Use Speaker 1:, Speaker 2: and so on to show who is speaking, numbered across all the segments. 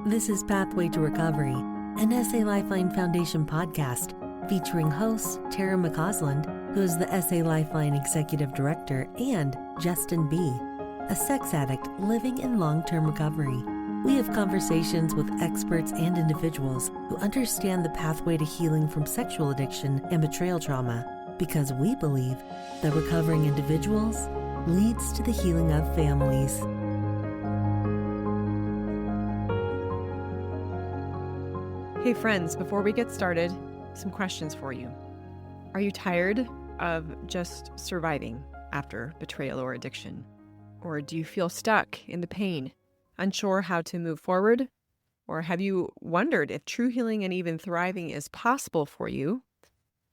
Speaker 1: This is Pathway to Recovery, an SA Lifeline Foundation podcast featuring hosts Tara McCausland, who is the SA Lifeline Executive Director, and Justin B., a sex addict living in long-term recovery. We have conversations with experts and individuals who understand the pathway to healing from sexual addiction and betrayal trauma, because we believe that recovering individuals leads to the healing of families.
Speaker 2: Hey friends, before we get started, some questions for you. Are you tired of just surviving after betrayal or addiction? Or do you feel stuck in the pain, unsure how to move forward? Or have you wondered if true healing and even thriving is possible for you?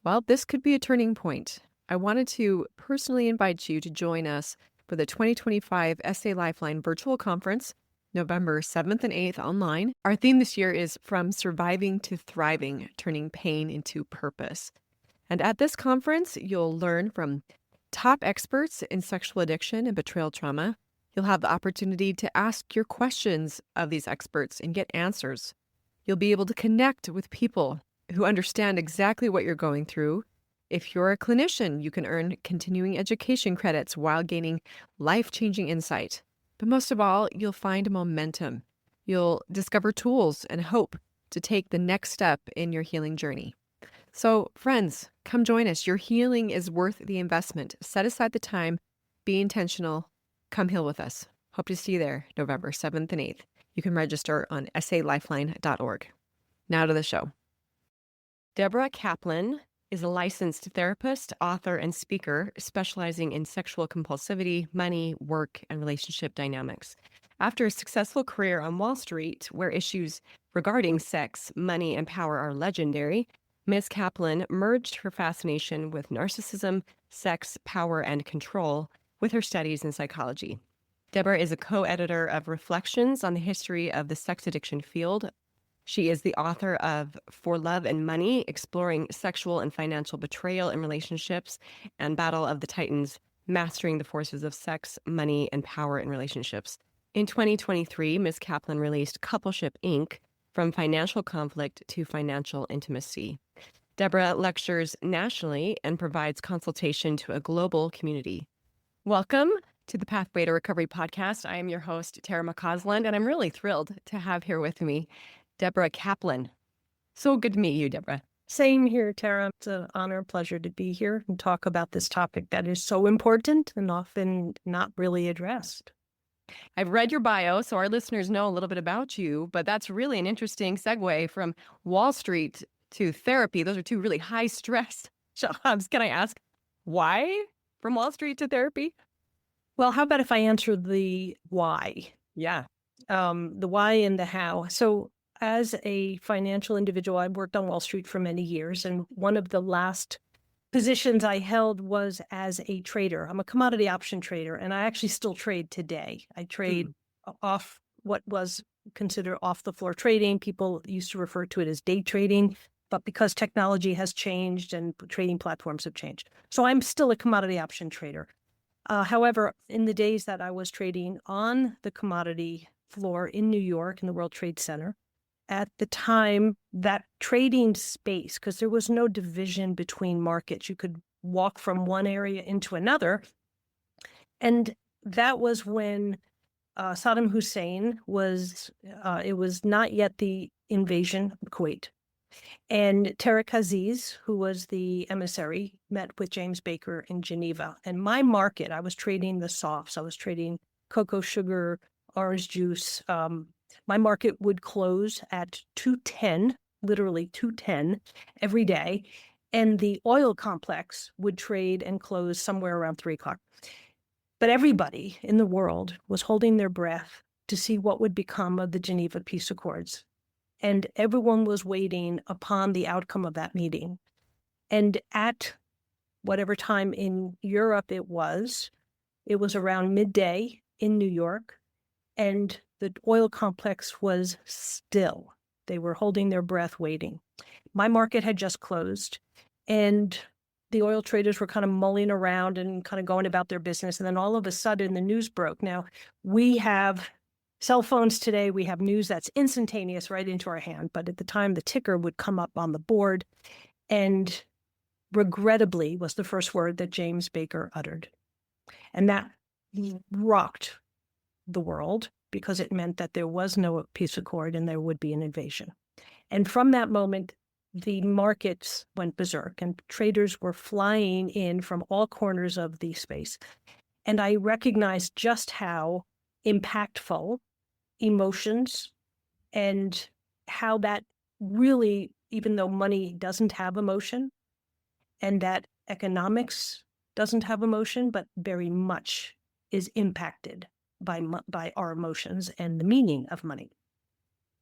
Speaker 2: Well, this could be a turning point. I wanted to personally invite you to join us for the 2025 SA Lifeline Virtual Conference, November 7th and 8th online. Our theme this year is From Surviving to Thriving, Turning Pain into Purpose. And at this conference, you'll learn from top experts in sexual addiction and betrayal trauma. You'll have the opportunity to ask your questions of these experts and get answers. You'll be able to connect with people who understand exactly what you're going through. If you're a clinician, you can earn continuing education credits while gaining life-changing insight. But most of all, you'll find momentum. You'll discover tools and hope to take the next step in your healing journey. So, friends, come join us. Your healing is worth the investment. Set aside the time. Be intentional. Come heal with us. Hope to see you there November 7th and 8th. You can register on salifeline.org. Now to the show. Debra Kaplan is a licensed therapist, author, and speaker specializing in sexual compulsivity, money, work, and relationship dynamics. After a successful career on Wall Street, where issues regarding sex, money, and power are legendary, Ms. Kaplan merged her fascination with narcissism, sex, power, and control with her studies in psychology. Debra is a co-editor of Reflections on the History of the Sex Addiction Field. She is the author of For Love and Money, Exploring Sexual and Financial Betrayal in Relationships, and Battle of the Titans, Mastering the Forces of Sex, Money, and Power in Relationships. In 2023, Ms. Kaplan released Coupleship, Inc., From Financial Conflict to Financial Intimacy. Debra lectures nationally and provides consultation to a global community. Welcome to the Pathway to Recovery podcast. I am your host, Tara McCausland, and I'm really thrilled to have here with me Debra Kaplan. So good to meet you, Debra.
Speaker 3: Same here, Tara. It's an honor and pleasure to be here and talk about this topic that is so important and often not really addressed.
Speaker 2: I've read your bio, so our listeners know a little bit about you, but that's really an interesting segue from Wall Street to therapy. Those are two really high-stress jobs. Can I ask why from Wall Street to therapy?
Speaker 3: Well, how about if I answer the why?
Speaker 2: Yeah.
Speaker 3: The why and the how. So as a financial individual, I've worked on Wall Street for many years, and one of the last positions I held was as a trader. I'm a commodity option trader, and I actually still trade today. I trade off what was considered off-the-floor trading. People used to refer to it as day trading, but because technology has changed and trading platforms have changed. So I'm still a commodity option trader. However, in the days that I was trading on the commodity floor in New York in the World Trade Center, at the time, that trading space, because there was no division between markets, you could walk from one area into another. And that was when Saddam Hussein it was not yet the invasion of Kuwait. And Tariq Aziz, who was the emissary, met with James Baker in Geneva. And my market, I was trading the softs. I was trading cocoa, sugar, orange juice. My market would close at 2:10, literally 2:10 every day. And the oil complex would trade and close somewhere around 3 o'clock. But everybody in the world was holding their breath to see what would become of the Geneva Peace Accords. And everyone was waiting upon the outcome of that meeting. And at whatever time in Europe it was around midday in New York, and the oil complex was still. They were holding their breath waiting. My market had just closed, and the oil traders were kind of mulling around and kind of going about their business. And then all of a sudden the news broke. Now, we have Cell phones today, we have news that's instantaneous right into our hand. But at the time, the ticker would come up on the board, and regrettably was the first word that James Baker uttered. And that rocked the world because it meant that there was no peace accord and there would be an invasion. And from that moment, the markets went berserk and traders were flying in from all corners of the space. And I recognized just how impactful emotions and how that really, even though money doesn't have emotion and that economics doesn't have emotion, but very much is impacted by our emotions and the meaning of money.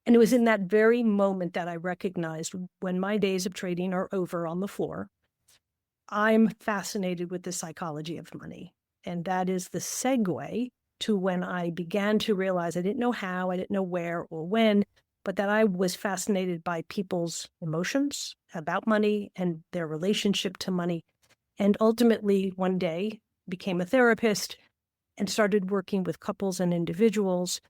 Speaker 3: And it was in that very moment that I recognized when my days of trading are over on the floor, I'm fascinated with the psychology of money. And that is the segue to when I began to realize I didn't know how, I didn't know where or when, but that I was fascinated by people's emotions about money and their relationship to money. And ultimately, one day, became a therapist and started working with couples and individuals.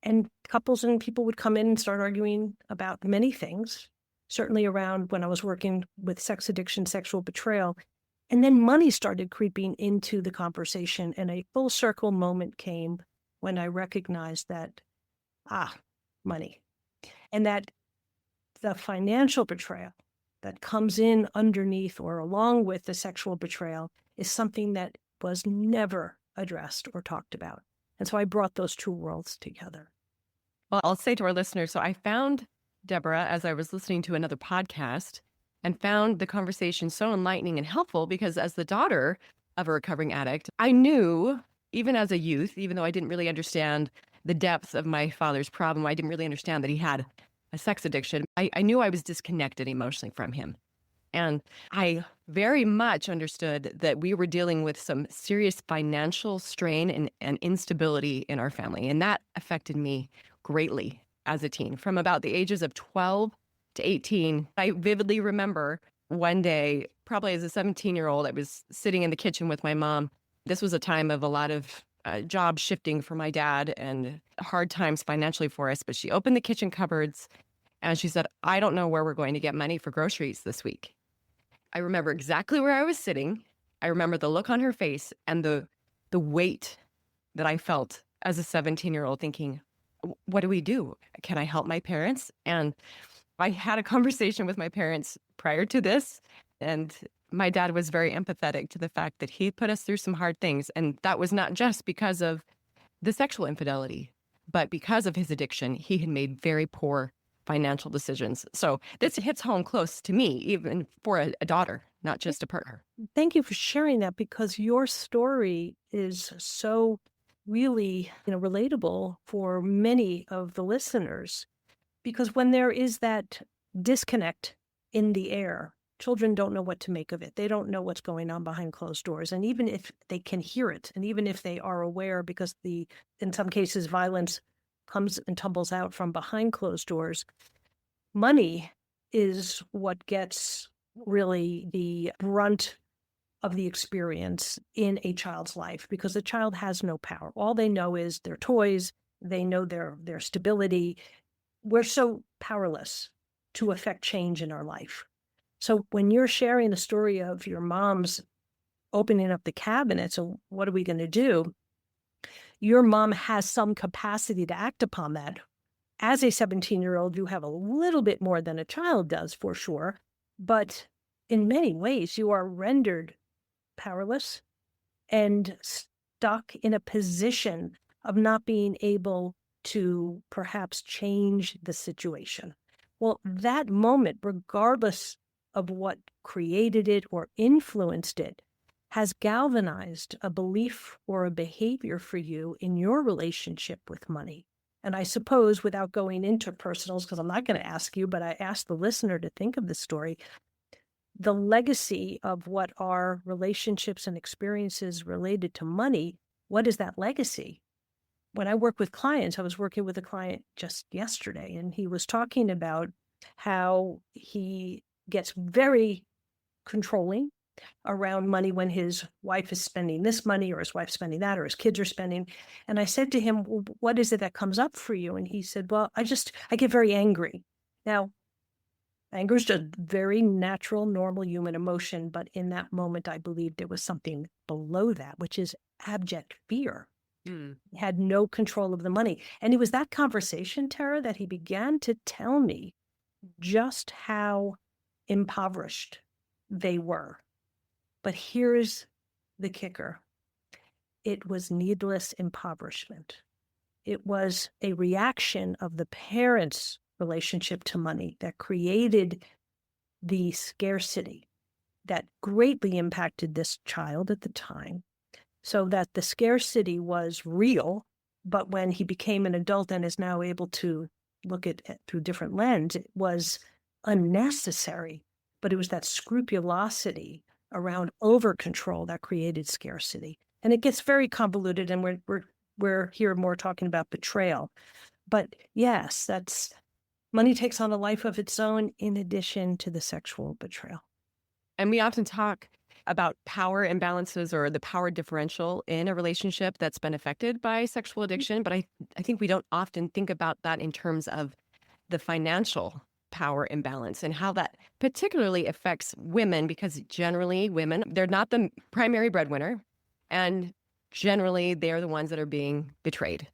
Speaker 3: And couples and people would come in and start arguing about many things, certainly around when I was working with sex addiction, sexual betrayal. And then money started creeping into the conversation, and a full circle moment came when I recognized that, money. And that the financial betrayal that comes in underneath or along with the sexual betrayal is something that was never addressed or talked about. And so I brought those two worlds together.
Speaker 2: Well, I'll say to our listeners, so I found Debra as I was listening to another podcast and found the conversation so enlightening and helpful because as the daughter of a recovering addict, I knew, even as a youth, even though I didn't really understand the depth of my father's problem, I didn't really understand that he had a sex addiction. I knew I was disconnected emotionally from him. And I very much understood that we were dealing with some serious financial strain and instability in our family. And that affected me greatly as a teen. From about the ages of 12 to 18, I vividly remember one day, probably as a 17-year-old, I was sitting in the kitchen with my mom. This was a time of a lot of job shifting for my dad and hard times financially for us. But she opened the kitchen cupboards and she said, I don't know where we're going to get money for groceries this week. I remember exactly where I was sitting. I remember the look on her face and the weight that I felt as a 17-year-old thinking, what do we do? Can I help my parents? And I had a conversation with my parents prior to this, and my dad was very empathetic to the fact that he put us through some hard things. And that was not just because of the sexual infidelity, but because of his addiction, he had made very poor financial decisions. So this hits home close to me, even for a daughter, not just a partner.
Speaker 3: Thank you for sharing that because your story is so really, relatable for many of the listeners. Because when there is that disconnect in the air, children don't know what to make of it. They don't know what's going on behind closed doors. And even if they can hear it, and even if they are aware, because in some cases, violence comes and tumbles out from behind closed doors, money is what gets really the brunt of the experience in a child's life because the child has no power. All they know is their toys. They know their stability. We're so powerless to affect change in our life. So when you're sharing the story of your mom's opening up the cabinet, so what are we going to do? Your mom has some capacity to act upon that. As a 17-year-old, you have a little bit more than a child does, for sure. But in many ways, you are rendered powerless and stuck in a position of not being able to perhaps change the situation. Well, that moment, regardless of what created it or influenced it, has galvanized a belief or a behavior for you in your relationship with money. And I suppose without going into personals, because I'm not going to ask you, but I asked the listener to think of the story, the legacy of what are relationships and experiences related to money, what is that legacy? When I work with clients, I was working with a client just yesterday, and he was talking about how he gets very controlling around money when his wife is spending this money or his wife's spending that or his kids are spending. And I said to him, well, what is it that comes up for you? And he said, well, I get very angry. Now, anger is just very natural, normal human emotion. But in that moment, I believed there was something below that, which is abject fear. He had no control of the money. And it was that conversation, Tara, that he began to tell me just how impoverished they were. But here's the kicker. It was needless impoverishment. It was a reaction of the parents' relationship to money that created the scarcity that greatly impacted this child at the time, so that the scarcity was real. But when he became an adult and is now able to look at it through different lens, it was unnecessary. But it was that scrupulosity around over control that created scarcity. And it gets very convoluted, and we're here more talking about betrayal. But yes, that's money takes on a life of its own in addition to the sexual betrayal.
Speaker 2: And we often talk about power imbalances or the power differential in a relationship that's been affected by sexual addiction. But I think we don't often think about that in terms of the financial power imbalance and how that particularly affects women, because generally women, they're not the primary breadwinner, and generally they're the ones that are being betrayed.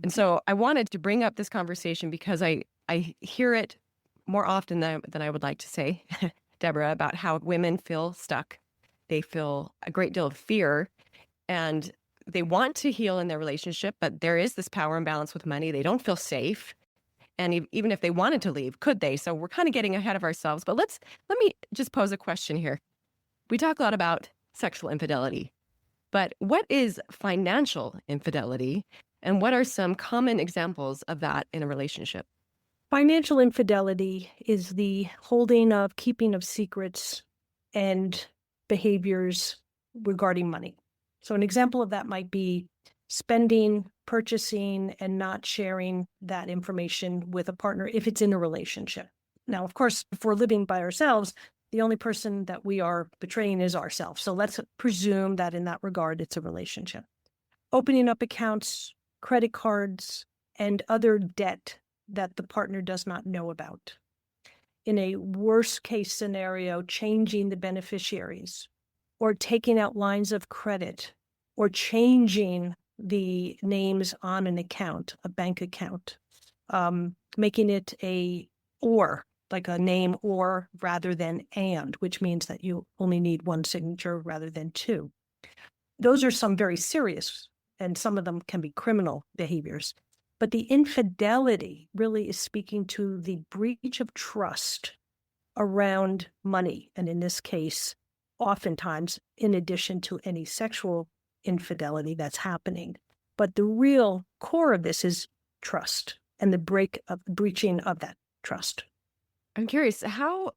Speaker 2: And so I wanted to bring up this conversation because I hear it more often than I would like to say, Debra, about how women feel stuck. They feel a great deal of fear, and they want to heal in their relationship, but there is this power imbalance with money. They don't feel safe. And even if they wanted to leave, could they? So we're kind of getting ahead of ourselves. But let me just pose a question here. We talk a lot about sexual infidelity, but what is financial infidelity? And what are some common examples of that in a relationship?
Speaker 3: Financial infidelity is the holding of, keeping of secrets and behaviors regarding money. So an example of that might be spending, purchasing, and not sharing that information with a partner if it's in a relationship. Now, of course, if we're living by ourselves, the only person that we are betraying is ourselves. So let's presume that in that regard, it's a relationship. Opening up accounts, credit cards, and other debt that the partner does not know about. In a worst case scenario, changing the beneficiaries, or taking out lines of credit, or changing the names on an account, a bank account, making it like a name or rather than and, which means that you only need one signature rather than two. Those are some very serious, and some of them can be criminal behaviors. But the infidelity really is speaking to the breach of trust around money. And in this case, oftentimes, in addition to any sexual infidelity that's happening. But the real core of this is trust and the breaching of that trust.
Speaker 2: I'm curious, how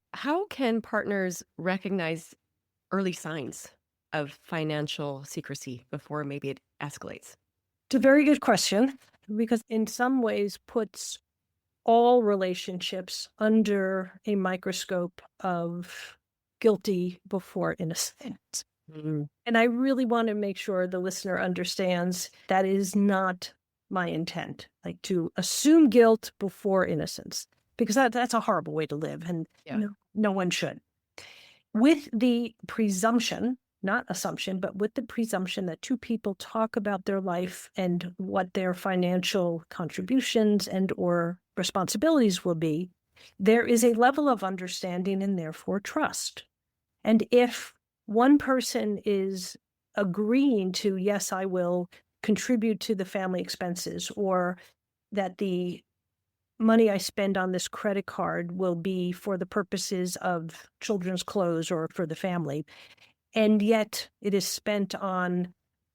Speaker 2: can partners recognize early signs of financial secrecy before maybe it escalates?
Speaker 3: It's a very good question, because in some ways puts all relationships under a microscope of guilty before innocent.
Speaker 2: Mm-hmm.
Speaker 3: And I really want to make sure the listener understands that is not my intent, like to assume guilt before innocence, because that's a horrible way to live, and no one should. With the presumption, not assumption, but with the presumption that two people talk about their life and what their financial contributions and or responsibilities will be, there is a level of understanding and therefore trust. And if one person is agreeing to, yes, I will contribute to the family expenses, or that the money I spend on this credit card will be for the purposes of children's clothes or for the family, and yet it is spent on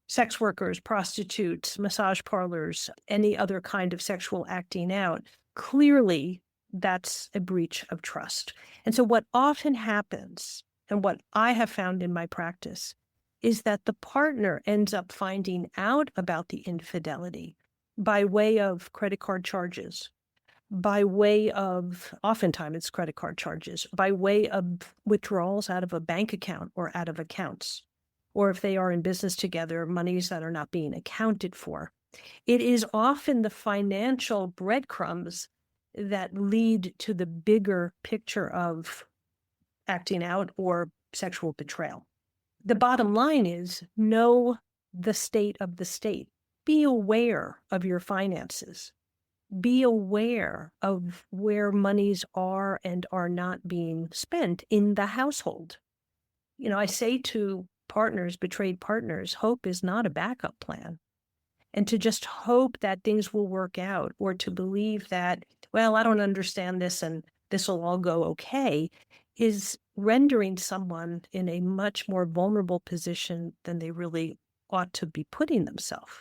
Speaker 3: sex workers, prostitutes, massage parlors, any other kind of sexual acting out, clearly that's a breach of trust. And so what often happens, and what I have found in my practice, is that the partner ends up finding out about the infidelity by way of credit card charges, by way of, oftentimes it's credit card charges, by way of withdrawals out of a bank account or out of accounts, or if they are in business together, monies that are not being accounted for. It is often the financial breadcrumbs that lead to the bigger picture of acting out or sexual betrayal. The bottom line is know the state of the state. Be aware of your finances. Be aware of where monies are and are not being spent in the household. I say to partners, betrayed partners, hope is not a backup plan. And to just hope that things will work out, or to believe that, well, I don't understand this and this will all go okay, is rendering someone in a much more vulnerable position than they really ought to be putting themselves.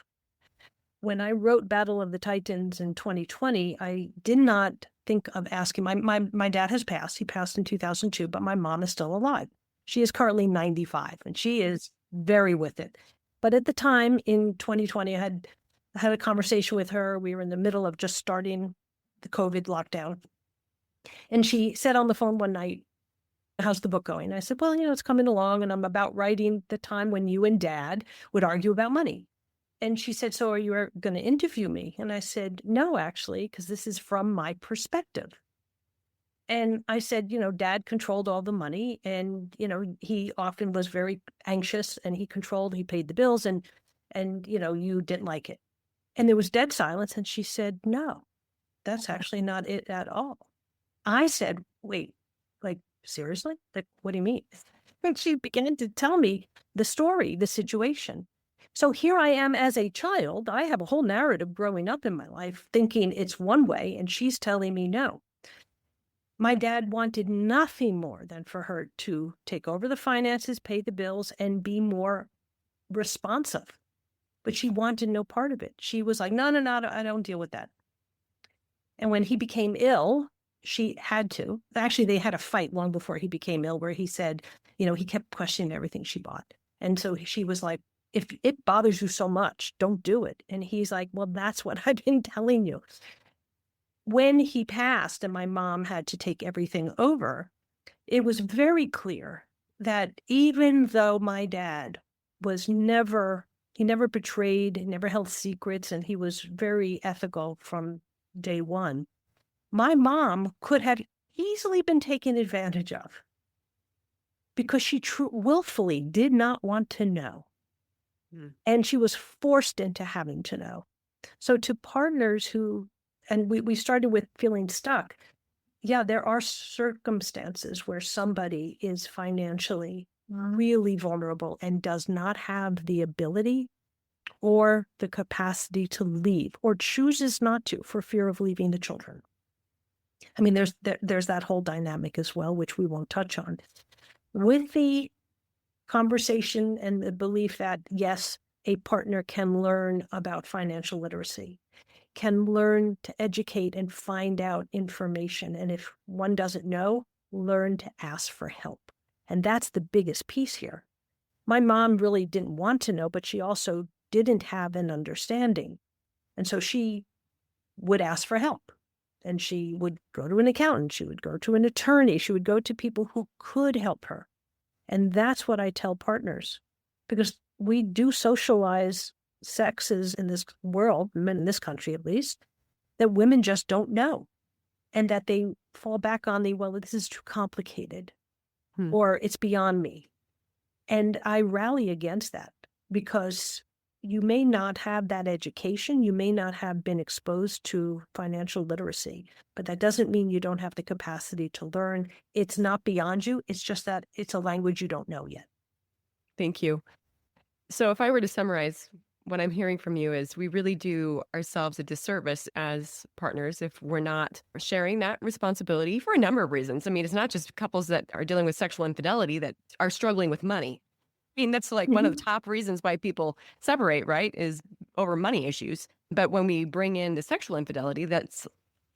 Speaker 3: When I wrote Battle of the Titans in 2020, I did not think of asking. My dad has passed. He passed in 2002, but my mom is still alive. She is currently 95, and she is very with it. But at the time in 2020, I had a conversation with her. We were in the middle of just starting the COVID lockdown. And she said on the phone one night, how's the book going? I said, well, it's coming along, and I'm about writing the time when you and Dad would argue about money. And she said, so are you going to interview me? And I said, no, actually, because this is from my perspective. And I said, Dad controlled all the money, and, he often was very anxious, and he paid the bills, and you didn't like it. And there was dead silence. And she said, no, that's actually not it at all. I said, wait, like, seriously? Like, what do you mean? And she began to tell me the story, the situation. So here I am as a child. I have a whole narrative growing up in my life thinking it's one way, and she's telling me no. My dad wanted nothing more than for her to take over the finances, pay the bills, and be more responsive. But she wanted no part of it. She was like, no, I don't deal with that. And when he became ill, she had to. Actually, they had a fight long before he became ill, where he said, he kept questioning everything she bought. And so she was like, if it bothers you so much, don't do it. And he's like, well, that's what I've been telling you. When he passed and my mom had to take everything over, it was very clear that even though my dad he never betrayed, he never held secrets, and he was very ethical from day one, my mom could have easily been taken advantage of because she willfully did not want to know. And she was forced into having to know. So to partners and we started with feeling stuck. Yeah, there are circumstances where somebody is financially really vulnerable and does not have the ability or the capacity to leave, or chooses not to for fear of leaving the children. I mean, there's that whole dynamic as well, which we won't touch on. With the conversation and the belief that, yes, a partner can learn about financial literacy, can learn to educate and find out information. And if one doesn't know, learn to ask for help. And that's the biggest piece here. My mom really didn't want to know, but she also didn't have an understanding. And so she would ask for help. And she would go to an accountant. She would go to an attorney. She would go to people who could help her. And that's what I tell partners, because we do socialize sexes in this world, men in this country at least, that women just don't know, and that they fall back on well, this is too complicated, or it's beyond me. And I rally against that, because you may not have that education, you may not have been exposed to financial literacy, but that doesn't mean you don't have the capacity to learn. It's not beyond you. It's just that it's a language you don't know yet.
Speaker 2: Thank you. So if I were to summarize, what I'm hearing from you is we really do ourselves a disservice as partners if we're not sharing that responsibility for a number of reasons. I mean, it's not just couples that are dealing with sexual infidelity that are struggling with money. I mean, that's like one of the top reasons why people separate, right, is over money issues. But when we bring in the sexual infidelity, that's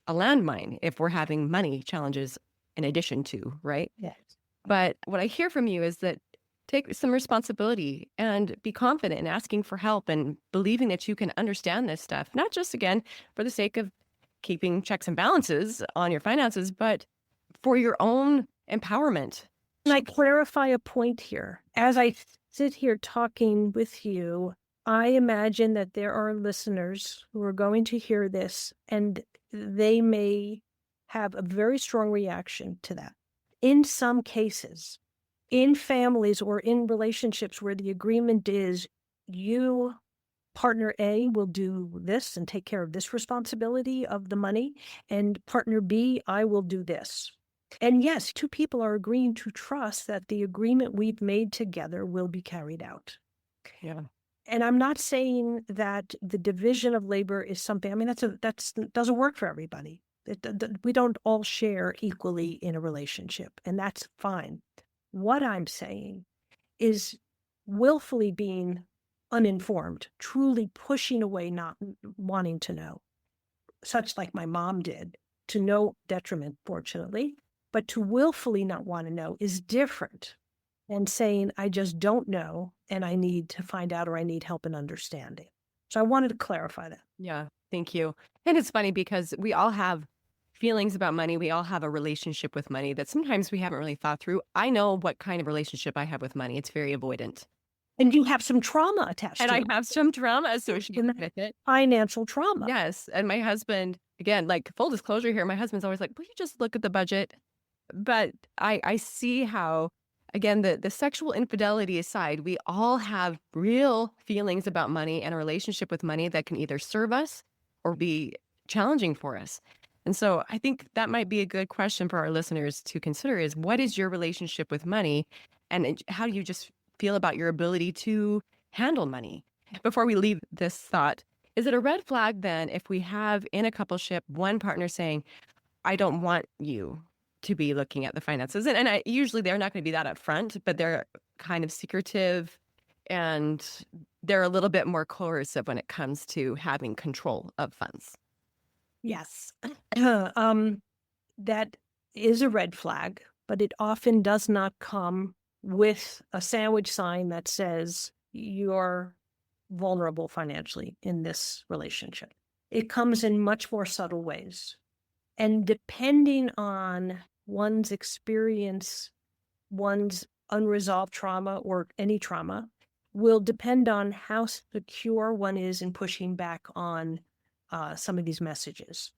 Speaker 2: a landmine if we're having money challenges in addition to, right?
Speaker 3: Yes.
Speaker 2: But what I hear from you is that take some responsibility and be confident in asking for help and believing that you can understand this stuff, not just, again, for the sake of keeping checks and balances on your finances, but for your own empowerment.
Speaker 3: Can I clarify a point here? As I sit here talking with you, I imagine that there are listeners who are going to hear this and they may have a very strong reaction to that. In some cases, in families or in relationships where the agreement is you, partner A, will do this and take care of this responsibility of the money, and partner B, I will do this. And yes, two people are agreeing to trust that the agreement we've made together will be carried out.
Speaker 2: Yeah.
Speaker 3: And I'm not saying that the division of labor is something, I mean, that's doesn't work for everybody. We don't all share equally in a relationship, and that's fine. What I'm saying is willfully being uninformed, truly pushing away, not wanting to know, such like my mom did, to no detriment, fortunately, but to willfully not want to know is different than saying, I just don't know and I need to find out or I need help in understanding. So I wanted to clarify that.
Speaker 2: Yeah. Thank you. And it's funny because we all have feelings about money. We all have a relationship with money that sometimes we haven't really thought through. I know what kind of relationship I have with money. It's very avoidant.
Speaker 3: And you have some trauma attached
Speaker 2: And
Speaker 3: to
Speaker 2: I
Speaker 3: it.
Speaker 2: have some trauma associated with it.
Speaker 3: Financial trauma.
Speaker 2: Yes. And my husband, again, like full disclosure here, my husband's always like, will you just look at the budget? But I see how, again, the sexual infidelity aside, we all have real feelings about money and a relationship with money that can either serve us or be challenging for us. And so I think that might be a good question for our listeners to consider is what is your relationship with money and how do you just feel about your ability to handle money? Before we leave this thought, is it a red flag then if we have in a coupleship one partner saying, I don't want you to be looking at the finances? And usually they're not going to be that upfront, but they're kind of secretive and they're a little bit more coercive when it comes to having control of funds.
Speaker 3: Yes. That is a red flag, but it often does not come with a sandwich sign that says you're vulnerable financially in this relationship. It comes in much more subtle ways. And depending on one's experience, one's unresolved trauma or any trauma will depend on how secure one is in pushing back on some of these messages.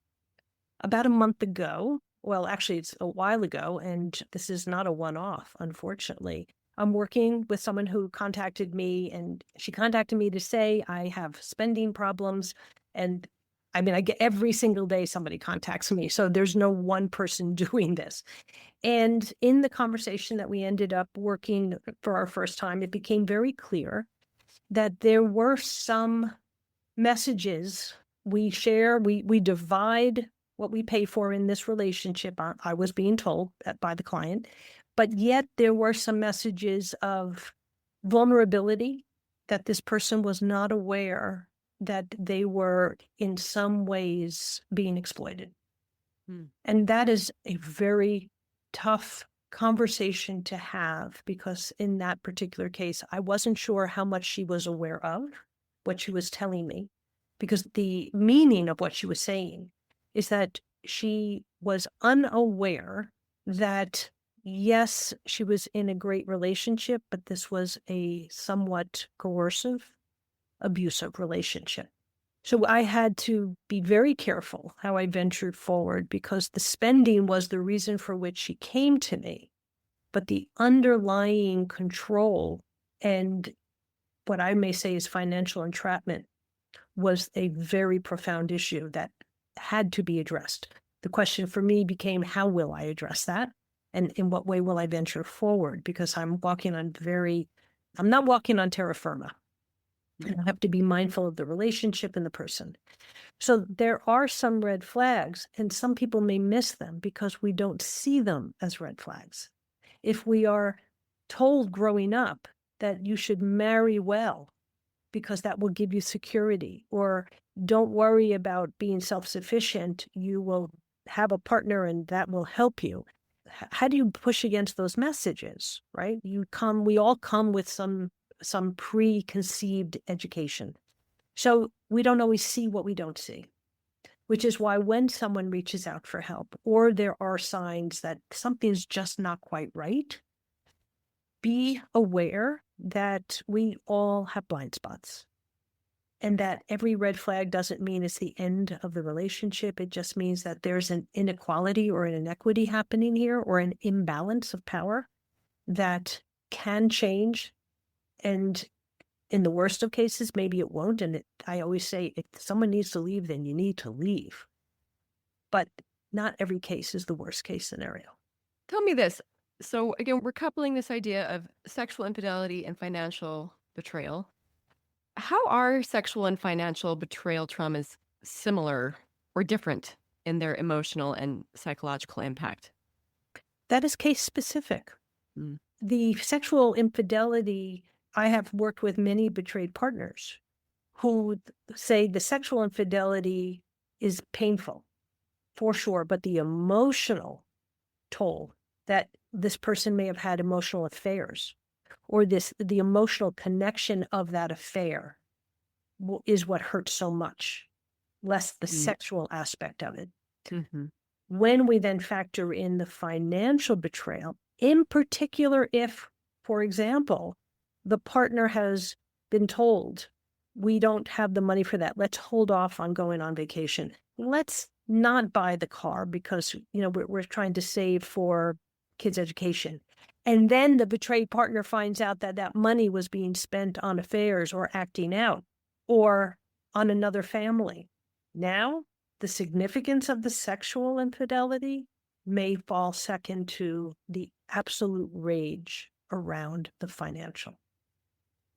Speaker 3: About a month ago, well, actually it's a while ago, and this is not a one-off, unfortunately. I'm working with someone who contacted me, and she contacted me to say, I have spending problems. And I mean, I get every single day somebody contacts me. So there's no one person doing this. And in the conversation that we ended up working for our first time, it became very clear that there were some messages we share, we divide what we pay for in this relationship. I was being told by the client, but yet there were some messages of vulnerability that this person was not aware that they were in some ways being exploited. And that is a very tough conversation to have because in that particular case, I wasn't sure how much she was aware of what she was telling me, because the meaning of what she was saying is that she was unaware that, yes, she was in a great relationship, but this was a somewhat coercive, abusive relationship. So I had to be very careful how I ventured forward because the spending was the reason for which she came to me. But the underlying control and what I may say is financial entrapment was a very profound issue that had to be addressed. The question for me became, how will I address that? And in what way will I venture forward? Because I'm not walking on terra firma. And I have to be mindful of the relationship and the person. So there are some red flags, and some people may miss them because we don't see them as red flags. If we are told growing up that you should marry well because that will give you security, or don't worry about being self-sufficient, you will have a partner and that will help you. How do you push against those messages, right? We all come with some preconceived education. So we don't always see what we don't see. which is why when someone reaches out for help or there are signs that something's just not quite right, be aware that we all have blind spots and that every red flag doesn't mean it's the end of the relationship. It just means that there's an inequality or an inequity happening here or an imbalance of power that can change. And in the worst of cases, maybe it won't. And I always say, if someone needs to leave, then you need to leave. But not every case is the worst case scenario.
Speaker 2: Tell me this. So again, we're coupling this idea of sexual infidelity and financial betrayal. How are sexual and financial betrayal traumas similar or different in their emotional and psychological impact?
Speaker 3: That is case specific.
Speaker 2: Mm.
Speaker 3: The sexual infidelity, I have worked with many betrayed partners who say the sexual infidelity is painful, for sure, but the emotional toll that this person may have had emotional affairs or the emotional connection of that affair is what hurts so much, less the sexual aspect of it.
Speaker 2: Mm-hmm.
Speaker 3: When we then factor in the financial betrayal, in particular, if, for example, the partner has been told, we don't have the money for that. Let's hold off on going on vacation. Let's not buy the car because, we're trying to save for kids' education. And then the betrayed partner finds out that that money was being spent on affairs or acting out or on another family. Now, the significance of the sexual infidelity may fall second to the absolute rage around the financial.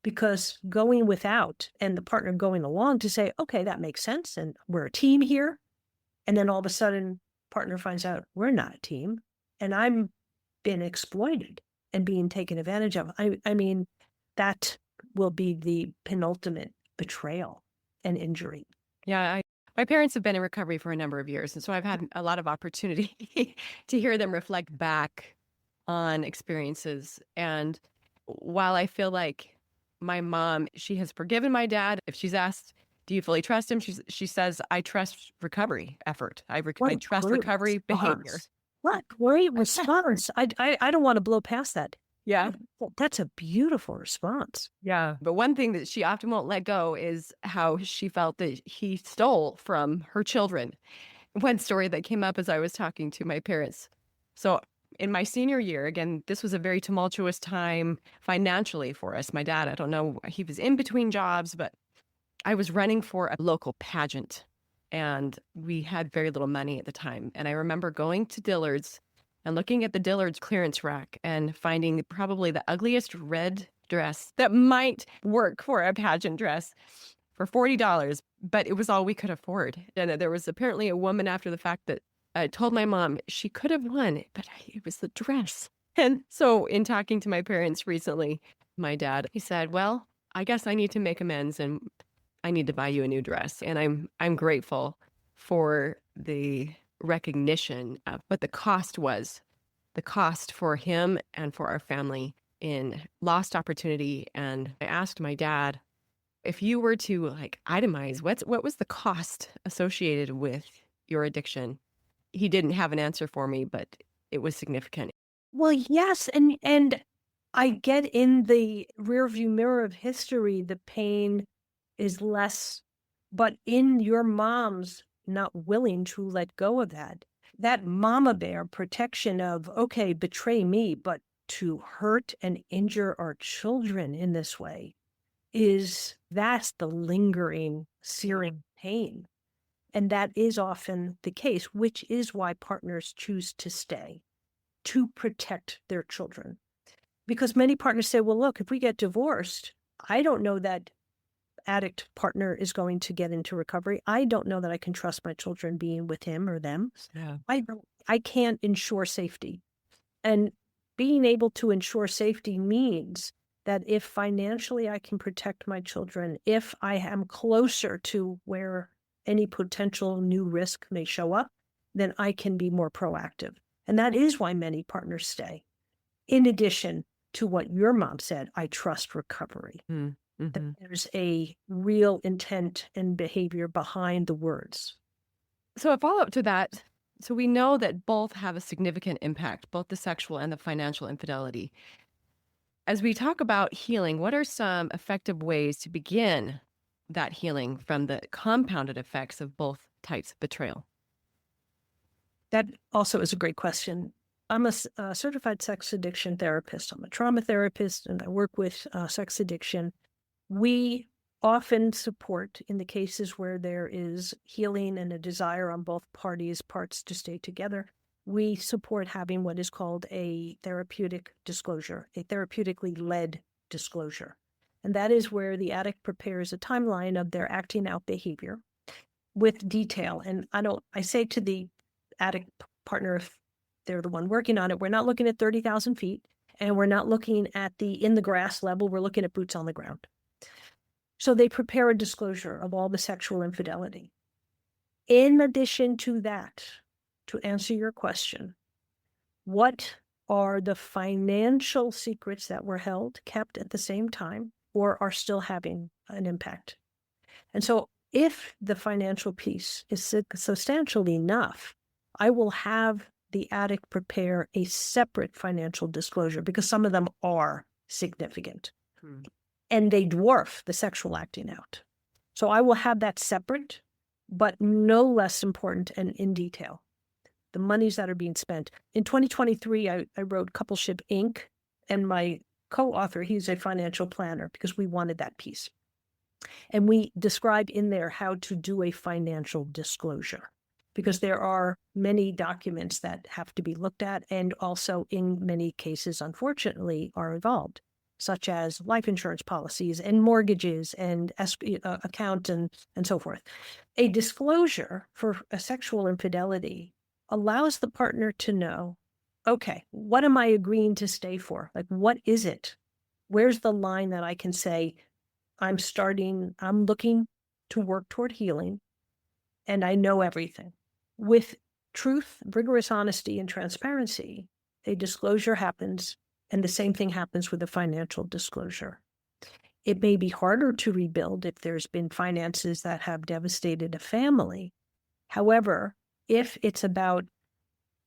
Speaker 3: Because going without and the partner going along to say, okay, that makes sense, and we're a team here. And then all of a sudden, partner finds out we're not a team, and I'm been exploited and being taken advantage of. I mean, that will be the penultimate betrayal and injury.
Speaker 2: Yeah, my parents have been in recovery for a number of years, and so I've had a lot of opportunity to hear them reflect back on experiences. And while I feel like my mom, she has forgiven my dad. If she's asked, do you fully trust him? She says, I trust recovery effort. I trust recovery behavior.
Speaker 3: What great response. I don't want to blow past that.
Speaker 2: Yeah.
Speaker 3: That's a beautiful response.
Speaker 2: Yeah. But one thing that she often won't let go is how she felt that he stole from her children. One story that came up as I was talking to my parents. So in my senior year, again, this was a very tumultuous time financially for us. My dad, I don't know, he was in between jobs, but I was running for a local pageant and we had very little money at the time. And I remember going to Dillard's and looking at the Dillard's clearance rack and finding probably the ugliest red dress that might work for a pageant dress for $40, but it was all we could afford. And there was apparently a woman after the fact that told my mom she could have won, but it was the dress. And so in talking to my parents recently, my dad, he said, well, I guess I need to make amends and I need to buy you a new dress. And I'm grateful for the recognition of what the cost was, the cost for him and for our family in lost opportunity. And I asked my dad, if you were to itemize, what was the cost associated with your addiction? He didn't have an answer for me, but it was significant.
Speaker 3: Well, yes. And I get in the rearview mirror of history, the pain is less, but in your mom's not willing to let go of that mama bear protection of, okay, betray me, but to hurt and injure our children in this way that's the lingering, searing pain. And that is often the case, which is why partners choose to stay, to protect their children. Because many partners say, well, look, if we get divorced, I don't know that addict partner is going to get into recovery. I don't know that I can trust my children being with him or them.
Speaker 2: Yeah.
Speaker 3: I can't ensure safety. And being able to ensure safety means that if financially I can protect my children, if I am closer to where any potential new risk may show up, then I can be more proactive. And that is why many partners stay. In addition to what your mom said, I trust recovery.
Speaker 2: Mm-hmm.
Speaker 3: That there's a real intent and behavior behind the words.
Speaker 2: So a follow-up to that, so we know that both have a significant impact, both the sexual and the financial infidelity. As we talk about healing, what are some effective ways to begin that healing from the compounded effects of both types of betrayal?
Speaker 3: That also is a great question. I'm a certified sex addiction therapist. I'm a trauma therapist, and I work with sex addiction. We often support in the cases where there is healing and a desire on both parts to stay together. We support having what is called a therapeutic disclosure, a therapeutically led disclosure. And that is where the addict prepares a timeline of their acting out behavior with detail. And I say to the addict partner, if they're the one working on it, we're not looking at 30,000 feet, and we're not looking at the in the grass level. We're looking at boots on the ground. So they prepare a disclosure of all the sexual infidelity. In addition to that, to answer your question, what are the financial secrets that were kept at the same time, or are still having an impact? And so if the financial piece is substantial enough, I will have the addict prepare a separate financial disclosure, because some of them are significant. And they dwarf the sexual acting out. So I will have that separate, but no less important and in detail. The monies that are being spent. In 2023, I wrote Coupleship Inc., and my co-author, he's a financial planner, because we wanted that piece. And we describe in there how to do a financial disclosure, because there are many documents that have to be looked at, and also in many cases, unfortunately, are involved, such as life insurance policies and mortgages and account and so forth. A disclosure for a sexual infidelity allows the partner to know, okay, what am I agreeing to stay for? Like, what is it? Where's the line that I can say, I'm looking to work toward healing, and I know everything. With truth, rigorous honesty, and transparency, a disclosure happens. And the same thing happens with a financial disclosure. It may be harder to rebuild if there's been finances that have devastated a family. However, if it's about,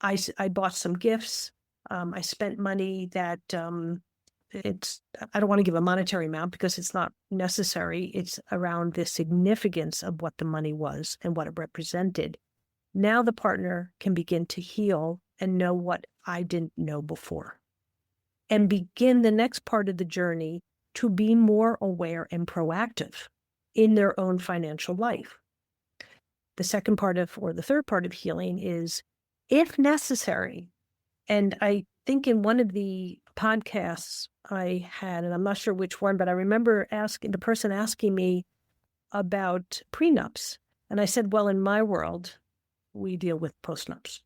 Speaker 3: I bought some gifts, I spent money that I don't want to give a monetary amount because it's not necessary. It's around the significance of what the money was and what it represented. Now the partner can begin to heal and know what I didn't know before, and begin the next part of the journey to be more aware and proactive in their own financial life. The second part or the third part of healing is, if necessary, and I think in one of the podcasts I had, and I'm not sure which one, but I remember the person asking me about prenups. And I said, well, in my world, we deal with postnups.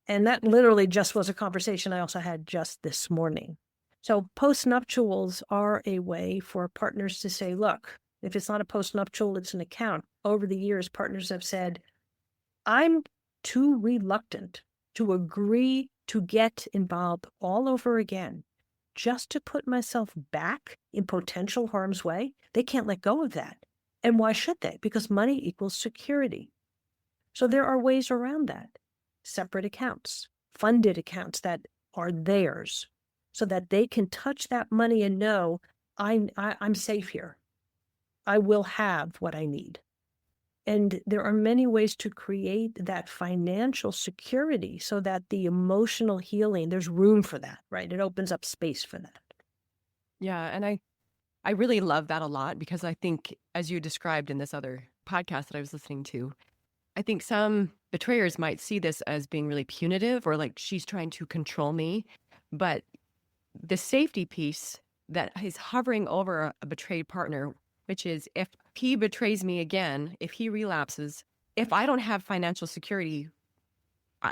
Speaker 3: And that literally just was a conversation I also had just this morning. So postnuptials are a way for partners to say, look, if it's not a postnuptial, it's an account. Over the years, partners have said, I'm too reluctant to agree to get involved all over again just to put myself back in potential harm's way. They can't let go of that. And why should they? Because money equals security. So there are ways around that. Separate accounts, funded accounts that are theirs, so that they can touch that money and know I'm safe here. I will have what I need. And there are many ways to create that financial security so that the emotional healing, there's room for that, right? It opens up space for that.
Speaker 2: Yeah. And I really love that a lot, because I think, as you described in this other podcast that I was listening to, I think some betrayers might see this as being really punitive, or like, she's trying to control me. But the safety piece that is hovering over a betrayed partner, which is, if he betrays me again, if he relapses, if I don't have financial security,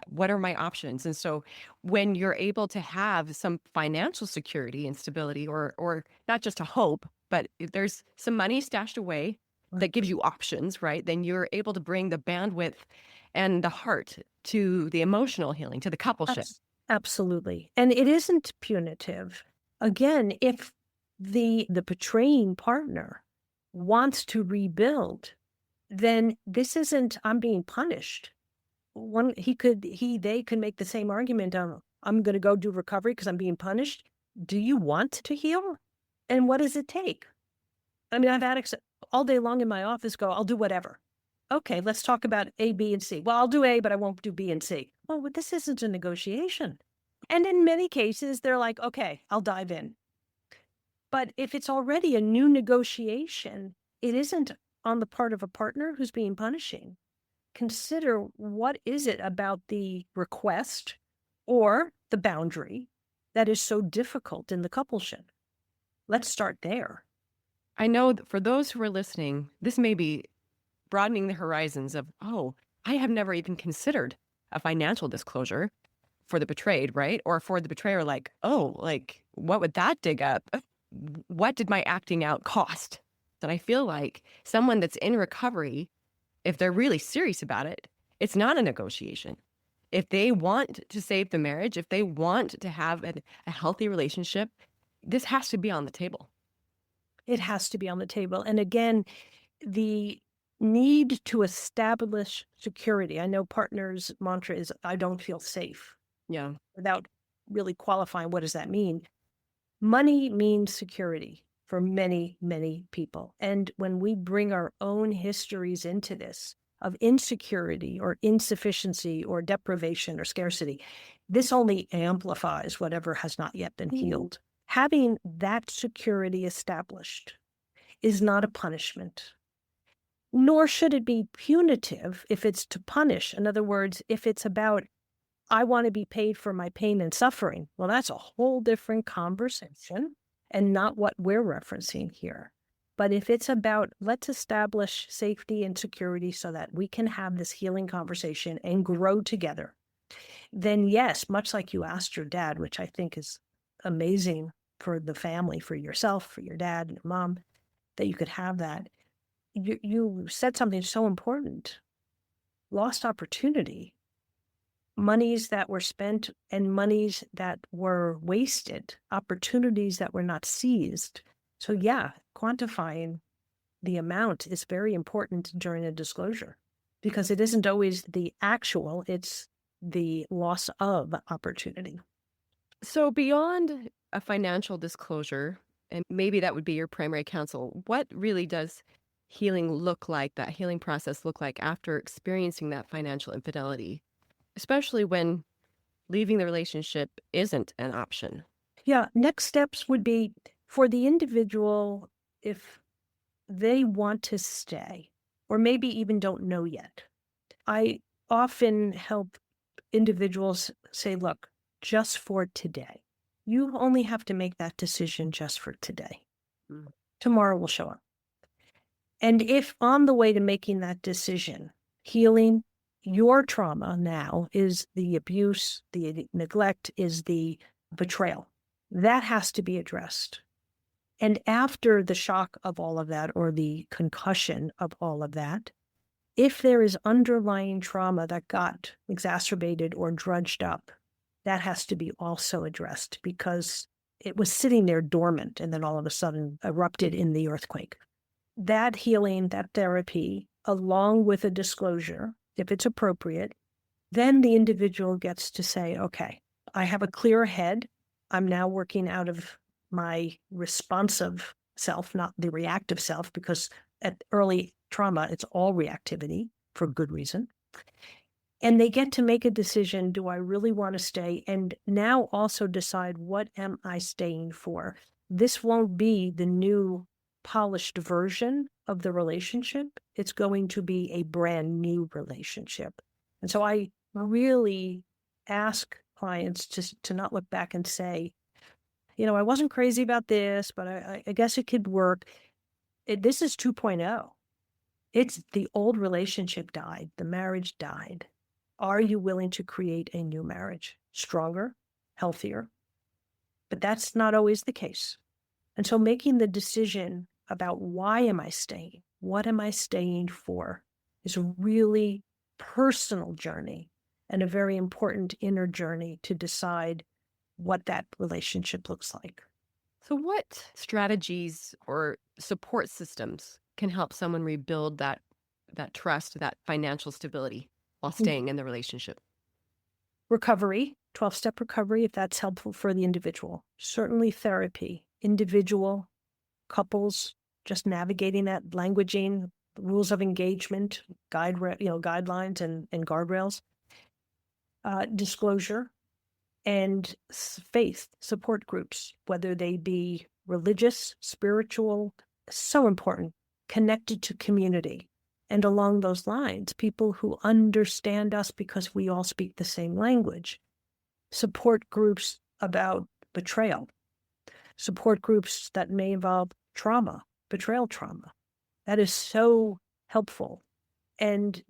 Speaker 2: what are my options? And so when you're able to have some financial security and stability, or not just a hope, but if there's some money stashed away that gives you options, right? Then you're able to bring the bandwidth and the heart to the emotional healing, to the coupleship.
Speaker 3: Absolutely. And it isn't punitive. Again, if the betraying partner wants to rebuild, then this isn't, I'm being punished. They could make the same argument on, I'm going to go do recovery because I'm being punished. Do you want to heal? And what does it take? I mean, I've addicts all day long in my office go, I'll do whatever. Okay, let's talk about A, B, and C. Well, I'll do A, but I won't do B and C. Well, this isn't a negotiation. And in many cases, they're like, okay, I'll dive in. But if it's already a new negotiation, it isn't on the part of a partner who's being punishing. Consider, what is it about the request or the boundary that is so difficult in the coupleship? Let's start there.
Speaker 2: I know that for those who are listening, this may be broadening the horizons of, oh, I have never even considered a financial disclosure for the betrayed, right? Or for the betrayer, like, oh, like, what would that dig up? What did my acting out cost? And I feel like someone that's in recovery, if they're really serious about it, it's not a negotiation. If they want to save the marriage, if they want to have a healthy relationship, this has to be on the table.
Speaker 3: It has to be on the table. And again, the need to establish security. I know partners' mantra is, I don't feel safe.
Speaker 2: Yeah.
Speaker 3: Without really qualifying, what does that mean? Money means security for many, many people. And when we bring our own histories into this of insecurity or insufficiency or deprivation or scarcity, this only amplifies whatever has not yet been healed. Having that security established is not a punishment, nor should it be punitive if it's to punish. In other words, if it's about, I want to be paid for my pain and suffering, well, that's a whole different conversation and not what we're referencing here. But if it's about, let's establish safety and security so that we can have this healing conversation and grow together, then yes, much like you asked your dad, which I think is amazing for the family, for yourself, for your dad and your mom, that you could have that. You said something so important. Lost opportunity. Monies that were spent and monies that were wasted, opportunities that were not seized. So yeah, quantifying the amount is very important during a disclosure, because it isn't always the actual, it's the loss of opportunity.
Speaker 2: So beyond a financial disclosure, and maybe that would be your primary counsel, what really does healing look like, that healing process look like after experiencing that financial infidelity, especially when leaving the relationship isn't an option?
Speaker 3: Yeah, next steps would be for the individual, if they want to stay, or maybe even don't know yet. I often help individuals say, look, just for today. You only have to make that decision just for today.
Speaker 2: Mm.
Speaker 3: Tomorrow will show up. And if on the way to making that decision, healing your trauma now is the abuse, the neglect, is the betrayal, that has to be addressed. And after the shock of all of that, or the concussion of all of that, if there is underlying trauma that got exacerbated or drudged up, that has to be also addressed, because it was sitting there dormant and then all of a sudden erupted in the earthquake. That healing, that therapy, along with a disclosure, if it's appropriate, then the individual gets to say, okay, I have a clear head. I'm now working out of my responsive self, not the reactive self, because at early trauma, it's all reactivity for good reason. And they get to make a decision, do I really want to stay? And now also decide, what am I staying for? This won't be the new polished version of the relationship. It's going to be a brand new relationship. And so I really ask clients to not look back and say, I wasn't crazy about this, but I guess it could work. This is 2.0. It's the old relationship died. The marriage died. Are you willing to create a new marriage? Stronger, healthier? But that's not always the case. And so making the decision about, why am I staying? What am I staying for? Is a really personal journey and a very important inner journey to decide what that relationship looks like.
Speaker 2: So what strategies or support systems can help someone rebuild that that trust, that financial stability while staying in the relationship?
Speaker 3: Recovery, 12-step recovery, if that's helpful for the individual. Certainly therapy, individual, couples, just navigating that, languaging, rules of engagement, guidelines and guardrails, disclosure, and faith support groups, whether they be religious, spiritual, so important, connected to community. And along those lines, people who understand us because we all speak the same language. Support groups about betrayal. Support groups that may involve trauma, betrayal trauma. That is so helpful. And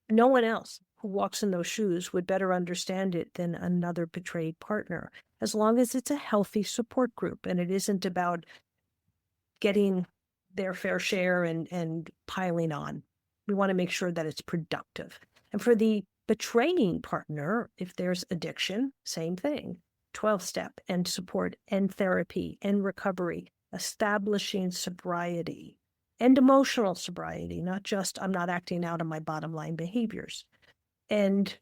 Speaker 3: no one else who walks in those shoes would better understand it than another betrayed partner, as long as it's a healthy support group and it isn't about getting their fair share and piling on. We want to make sure that it's productive. And for the betraying partner, if there's addiction, same thing. 12-step and support and therapy and recovery, establishing sobriety and emotional sobriety, not just I'm not acting out on my bottom line behaviors, and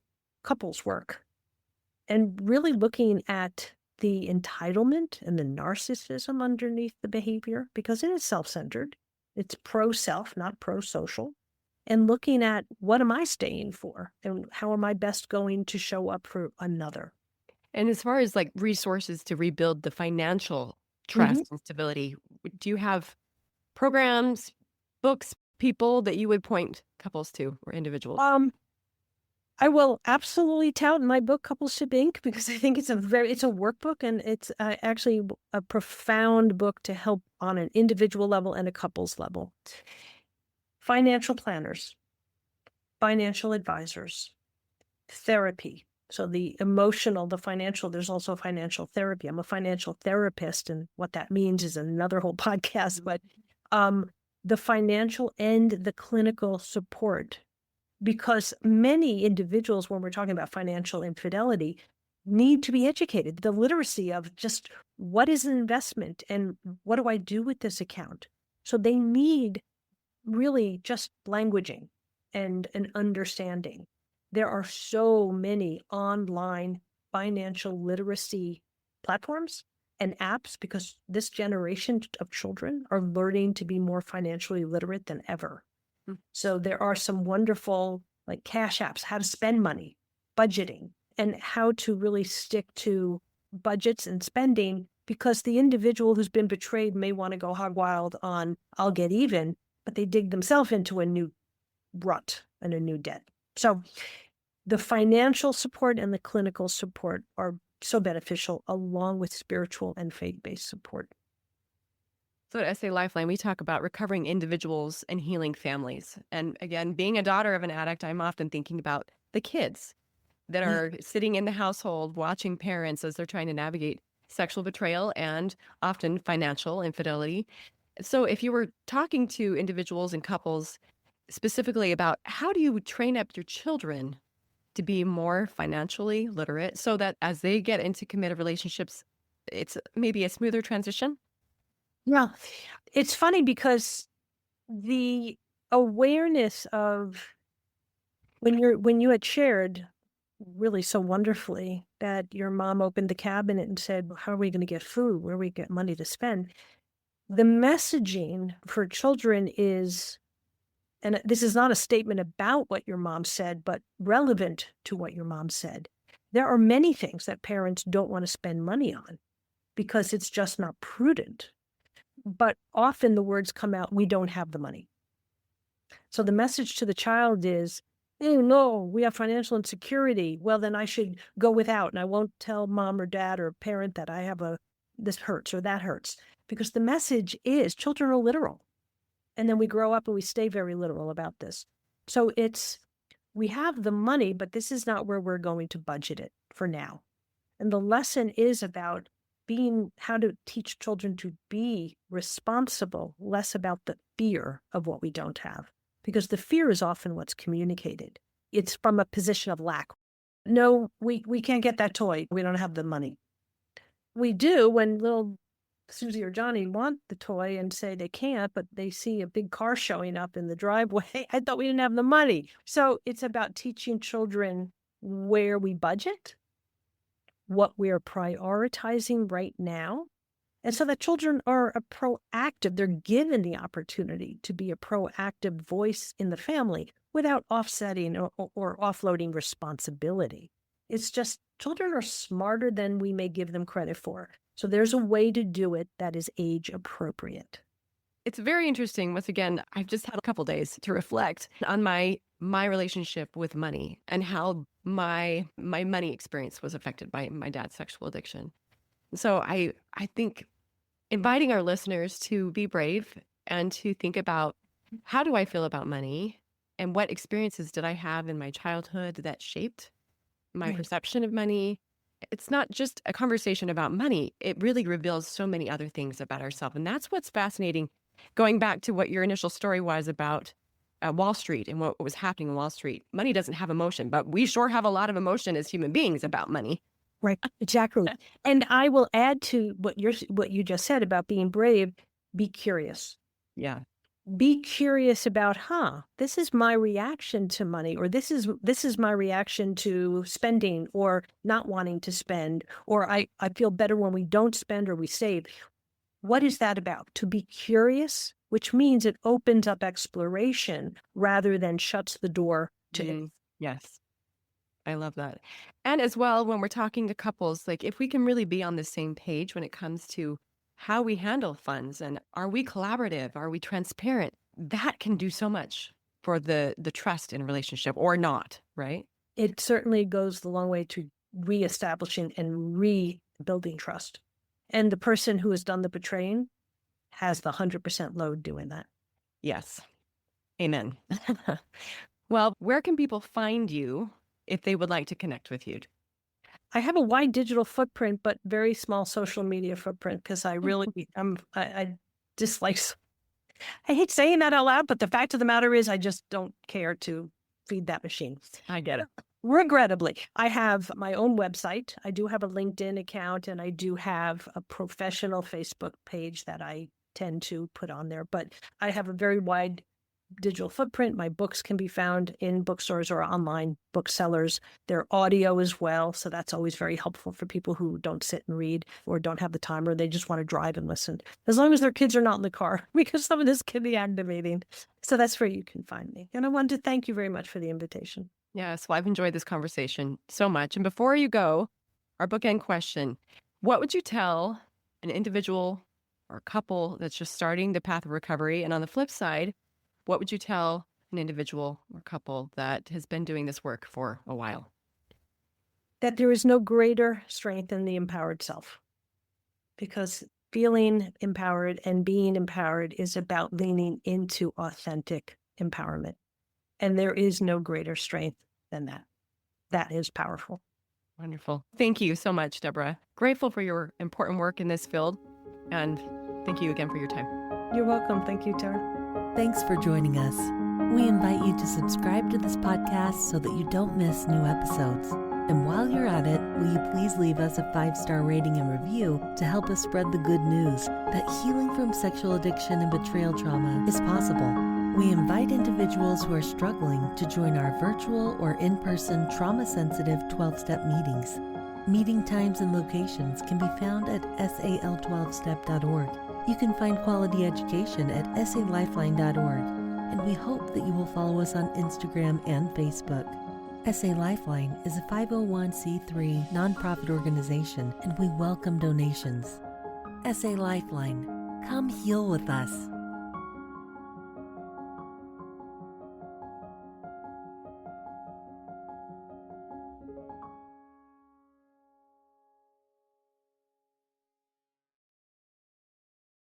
Speaker 3: couples work, and really looking at the entitlement and the narcissism underneath the behavior, because it is self-centered. It's pro-self, not pro-social. And looking at what am I staying for and how am I best going to show up for another?
Speaker 2: And as far as like resources to rebuild the financial trust and stability, do you have programs, books, people that you would point couples to or individuals?
Speaker 3: I will absolutely tout in my book, Couples to Bink, because I think it's a workbook, and it's actually a profound book to help on an individual level and a couples level. Financial planners, financial advisors, therapy. So the emotional, the financial, there's also financial therapy. I'm a financial therapist, and what that means is another whole podcast, but the financial and the clinical support. Because many individuals, when we're talking about financial infidelity, need to be educated. The literacy of just what is an investment and what do I do with this account? So they need really just languaging and an understanding. There are so many online financial literacy platforms and apps because this generation of children are learning to be more financially literate than ever. So there are some wonderful like cash apps, how to spend money, budgeting, and how to really stick to budgets and spending, because the individual who's been betrayed may want to go hog wild on I'll get even, but they dig themselves into a new rut and a new debt. So the financial support and the clinical support are so beneficial, along with spiritual and faith-based support.
Speaker 2: So at SA Lifeline, we talk about recovering individuals and healing families. And again, being a daughter of an addict, I'm often thinking about the kids that are sitting in the household watching parents as they're trying to navigate sexual betrayal and often financial infidelity. So if you were talking to individuals and couples specifically about how do you train up your children to be more financially literate so that as they get into committed relationships, it's maybe a smoother transition?
Speaker 3: Yeah, it's funny because the awareness of when you had shared really so wonderfully that your mom opened the cabinet and said, how are we going to get food? Where do we get money to spend? The messaging for children is, and this is not a statement about what your mom said, but relevant to what your mom said. There are many things that parents don't want to spend money on because it's just not prudent. But often the words come out, we don't have the money. So the message to the child is, oh, no, we have financial insecurity. Well, then I should go without, and I won't tell mom or dad or parent that I have this hurts or that hurts. Because the message is children are literal. And then we grow up and we stay very literal about this. So we have the money, but this is not where we're going to budget it for now. And the lesson is about how to teach children to be responsible, less about the fear of what we don't have, because the fear is often what's communicated. It's from a position of lack. No, we can't get that toy. We don't have the money. We do when little Susie or Johnny want the toy and say they can't, but they see a big car showing up in the driveway. I thought we didn't have the money. So it's about teaching children where we budget, what we're prioritizing right now. And so that children are a proactive, they're given the opportunity to be a proactive voice in the family without offsetting or offloading responsibility. It's just children are smarter than we may give them credit for. So there's a way to do it that is age appropriate.
Speaker 2: It's very interesting. Once again, I've just had a couple days to reflect on my relationship with money and how my money experience was affected by my dad's sexual addiction. So I think inviting our listeners to be brave and to think about, how do I feel about money and what experiences did I have in my childhood that shaped my perception of money? It's not just a conversation about money. It really reveals so many other things about ourselves. And that's what's fascinating. Going back to what your initial story was about Wall Street and what was happening in Wall Street. Money doesn't have emotion, but we sure have a lot of emotion as human beings about money.
Speaker 3: Right, exactly. And I will add to what you just said about being brave, be curious.
Speaker 2: Yeah.
Speaker 3: Be curious about, this is my reaction to money, or this is my reaction to spending or not wanting to spend, or I feel better when we don't spend or we save. What is that about? To be curious, which means it opens up exploration rather than shuts the door to it.
Speaker 2: Yes. I love that. And as well, when we're talking to couples, like if we can really be on the same page when it comes to how we handle funds and are we collaborative? Are we transparent? That can do so much for the trust in a relationship, or not, right?
Speaker 3: It certainly goes the long way to reestablishing and rebuilding trust. And the person who has done the betraying has the 100% load doing that.
Speaker 2: Yes. Amen. Well, where can people find you if they would like to connect with you?
Speaker 3: I have a wide digital footprint, but very small social media footprint, because I really, I dislike, I hate saying that out loud, but the fact of the matter is I just don't care to feed that machine.
Speaker 2: I get it.
Speaker 3: Regrettably, I have my own website. I do have a LinkedIn account, and I do have a professional Facebook page that I tend to put on there, but I have a very wide digital footprint. My books can be found in bookstores or online booksellers. They're audio as well, so that's always very helpful for people who don't sit and read or don't have the time, or they just want to drive and listen, as long as their kids are not in the car, because some of this can be aggravating. So that's where you can find me. And I wanted to thank you very much for the invitation.
Speaker 2: Yes, well, I've enjoyed this conversation so much. And before you go, our bookend question: what would you tell an individual or a couple that's just starting the path of recovery? And on the flip side, what would you tell an individual or couple that has been doing this work for a while?
Speaker 3: That there is no greater strength than the empowered self, because feeling empowered and being empowered is about leaning into authentic empowerment. And there is no greater strength than that. That is powerful.
Speaker 2: Wonderful. Thank you so much, Debra. Grateful for your important work in this field. And thank you again for your time.
Speaker 3: You're welcome. Thank you, Tara.
Speaker 1: Thanks for joining us. We invite you to subscribe to this podcast so that you don't miss new episodes. And while you're at it, will you please leave us a 5-star rating and review to help us spread the good news that healing from sexual addiction and betrayal trauma is possible. We invite individuals who are struggling to join our virtual or in-person trauma-sensitive 12-step meetings. Meeting times and locations can be found at sal12step.org. You can find quality education at salifeline.org, and we hope that you will follow us on Instagram and Facebook. SA Lifeline is a 501c3 nonprofit organization, and we welcome donations. SA Lifeline, come heal with us.